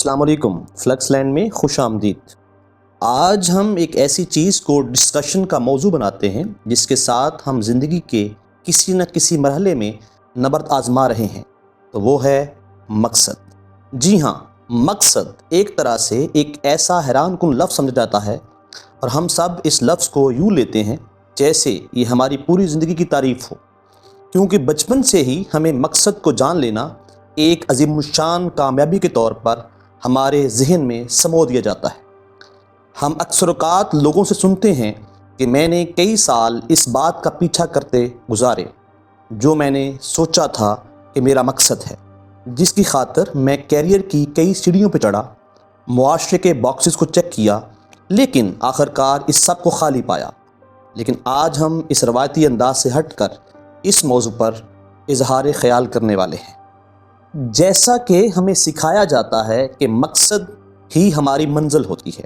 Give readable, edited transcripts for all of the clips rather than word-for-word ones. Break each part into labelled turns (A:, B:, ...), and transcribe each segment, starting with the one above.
A: अस्सलाम वालेकुम। Flux land में खुश आमदीद। आज हम एक ऐसी चीज़ को डिस्कशन का मौजू बनाते हैं जिसके साथ हम ज़िंदगी के किसी न किसी मरहले में नबर्द आजमा रहे हैं, तो वो है मकसद। जी हाँ, मकसद एक तरह से एक ऐसा हैरान कुन लफ्ज़ समझा जाता है और हम सब इस लफ्ज़ को यूँ लेते हैं जैसे ये हमारी पूरी ज़िंदगी की तारीफ़ हो, क्योंकि बचपन से ही हमें मकसद को जान लेना एक अज़ीमुश्शान कामयाबी के तौर पर हमारे जहन में समो दिया जाता है। हम अक्सर औक़ात लोगों से सुनते हैं कि मैंने कई साल इस बात का पीछा करते गुजारे जो मैंने सोचा था कि मेरा मकसद है, जिसकी खातिर मैं कैरियर की कई सीढ़ियों पर चढ़ा, मुआशरे के बॉक्सेस को चेक किया, लेकिन आखिरकार इस सब को खाली पाया। लेकिन आज हम इस रवायती अंदाज से हटकर इस मौजू पर इजहार ख्याल करने वाले हैं। जैसा कि हमें सिखाया जाता है कि मकसद ही हमारी मंजिल होती है,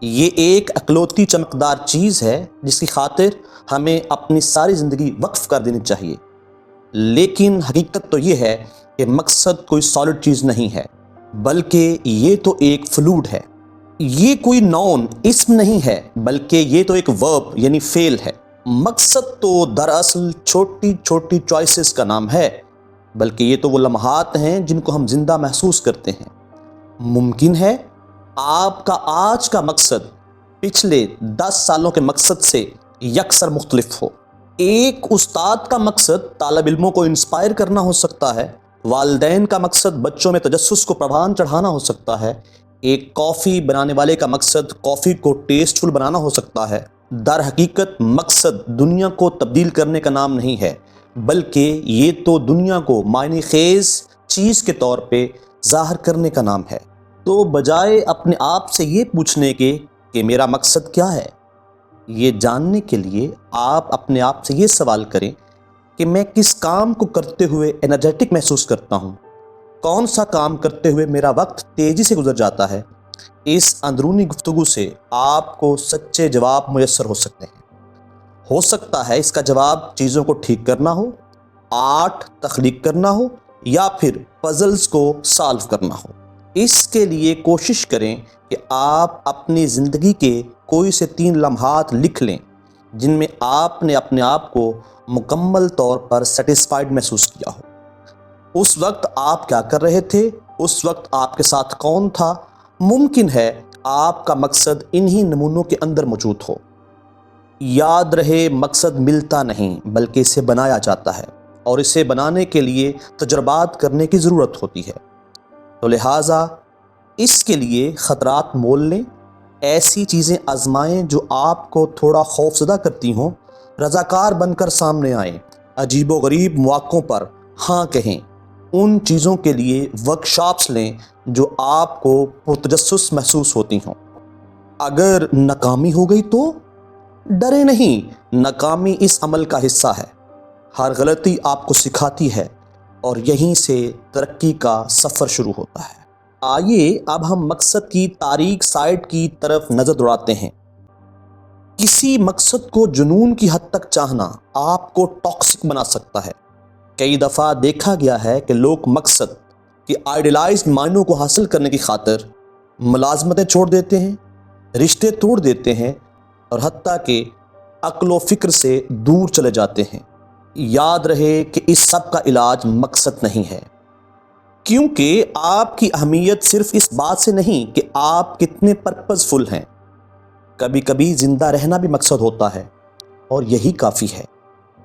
A: ये एक अकलौती चमकदार चीज़ है जिसकी खातिर हमें अपनी सारी ज़िंदगी वक्फ कर देनी चाहिए। लेकिन हकीकत तो ये है कि मकसद कोई सॉलिड चीज़ नहीं है, बल्कि ये तो एक फ्लूइड है। ये कोई नाउन इस्म नहीं है, बल्कि ये तो एक वर्ब यानी फेल है। मकसद तो दरअसल छोटी छोटी चॉइसेस का नाम है, बल्कि ये तो वो लम्हात हैं जिनको हम जिंदा महसूस करते हैं। मुमकिन है आपका आज का मकसद पिछले 10 सालों के मकसद से यकसर मुख्तलिफ हो। एक उस्ताद का मकसद तालिब इल्मों को इंस्पायर करना हो सकता है, वालिदैन का मकसद बच्चों में तजस्सुस को प्रवान चढ़ाना हो सकता है, एक कॉफ़ी बनाने वाले का मकसद कॉफ़ी को टेस्टफुल बनाना हो सकता है। दर हकीकत मकसद दुनिया को तब्दील करने का नाम नहीं है, बल्कि ये तो दुनिया को मायने खेज चीज़ के तौर पे ज़ाहिर करने का नाम है। तो बजाय अपने आप से ये पूछने के कि मेरा मकसद क्या है, ये जानने के लिए आप अपने आप से ये सवाल करें कि मैं किस काम को करते हुए एनर्जेटिक महसूस करता हूँ, कौन सा काम करते हुए मेरा वक्त तेज़ी से गुजर जाता है। इस अंदरूनी गुफ्तगू से आपको सच्चे जवाब मुयस्सर हो सकते हैं। हो सकता है इसका जवाब चीज़ों को ठीक करना हो, आर्ट तख्लीक करना हो, या फिर पजल्स को सॉल्व करना हो। इसके लिए कोशिश करें कि आप अपनी ज़िंदगी के कोई से 3 लम्हात लिख लें जिनमें आपने अपने आप को मुकम्मल तौर पर सेटिस्फाइड महसूस किया हो। उस वक्त आप क्या कर रहे थे, उस वक्त आपके साथ कौन था। मुमकिन है आपका मकसद इन्हीं नमूनों के अंदर मौजूद हो। याद रहे, मकसद मिलता नहीं बल्कि इसे बनाया जाता है, और इसे बनाने के लिए तजर्बात करने की ज़रूरत होती है। तो लिहाजा इसके लिए ख़तरात मोल लें, ऐसी चीज़ें आजमाएं जो आपको थोड़ा खौफज़दा करती हों, रज़ाकार बनकर सामने आएँ, अजीबो गरीब मौक़ों पर हाँ कहें, उन चीज़ों के लिए वर्कशॉप्स लें जो आपको पुरतजस्सुस महसूस होती हों। अगर नाकामी हो गई तो डरे नहीं, नाकामी इस अमल का हिस्सा है। हर गलती आपको सिखाती है और यहीं से तरक्की का सफ़र शुरू होता है। आइए अब हम मकसद की तारीक साइड की तरफ नज़र दौड़ाते हैं। किसी मकसद को जुनून की हद तक चाहना आपको टॉक्सिक बना सकता है। कई दफ़ा देखा गया है कि लोग मकसद की आइडियलाइज्ड मायनों को हासिल करने की खातिर मुलाजमतें छोड़ देते हैं, रिश्ते तोड़ देते हैं और हत्ता के अक्ल फ़िक्र से दूर चले जाते हैं। याद रहे कि इस सब का इलाज मकसद नहीं है, क्योंकि आपकी अहमियत सिर्फ इस बात से नहीं कि आप कितने पर्पसफुल हैं। कभी कभी ज़िंदा रहना भी मकसद होता है और यही काफ़ी है।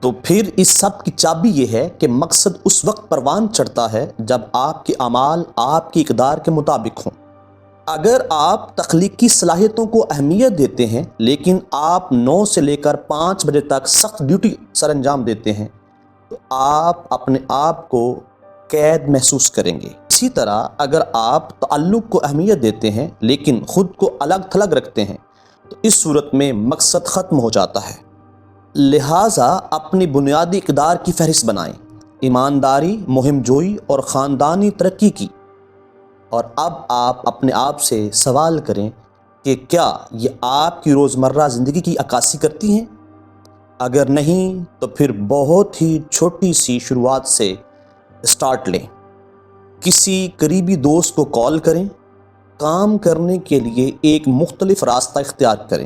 A: तो फिर इस सब की चाबी ये है कि मकसद उस वक्त परवान चढ़ता है जब आपके अमाल आपकी इक़दार के मुताबिक हों। अगर आप तख्लीकी सलाहियतों को अहमियत देते हैं लेकिन आप 9 से लेकर 5 बजे तक सख्त ड्यूटी सर अंजाम देते हैं, तो आप अपने आप को कैद महसूस करेंगे। इसी तरह अगर आप ताल्लुक़ को अहमियत देते हैं लेकिन ख़ुद को अलग थलग रखते हैं, तो इस सूरत में मकसद ख़त्म हो जाता है। लिहाजा अपनी बुनियादी इक़दार की फ़हरिस्त बनाएं, ईमानदारी, मुहिम जोई और ख़ानदानी तरक्की की। और अब आप अपने आप से सवाल करें कि क्या ये आपकी रोज़मर्रा ज़िंदगी की अक्कासी करती हैं? अगर नहीं, तो फिर बहुत ही छोटी सी शुरुआत से स्टार्ट लें। किसी करीबी दोस्त को कॉल करें, کام کرنے کے لیے ایک مختلف راستہ اختیار کریں۔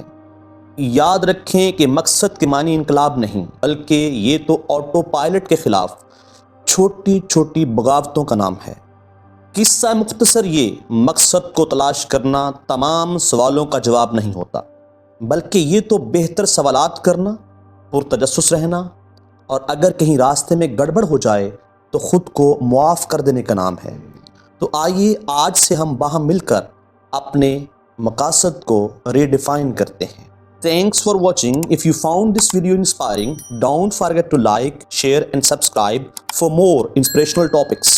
A: یاد رکھیں کہ مقصد کے معنی انقلاب نہیں، بلکہ یہ تو آٹو پائلٹ کے خلاف چھوٹی چھوٹی بغاوتوں کا نام ہے۔ قصہ مختصر یہ، مقصد کو تلاش کرنا تمام سوالوں کا جواب نہیں ہوتا، بلکہ یہ تو بہتر سوالات کرنا، پرتجسس رہنا، اور اگر کہیں راستے میں گڑبڑ ہو جائے تو خود کو معاف کر دینے کا نام ہے۔ تو آئیے آج سے ہم باہم مل کر اپنے مقاصد کو ریڈیفائن کرتے ہیں۔ Thanks for watching. If you found this video inspiring, don't forget to like, share and subscribe for more inspirational topics.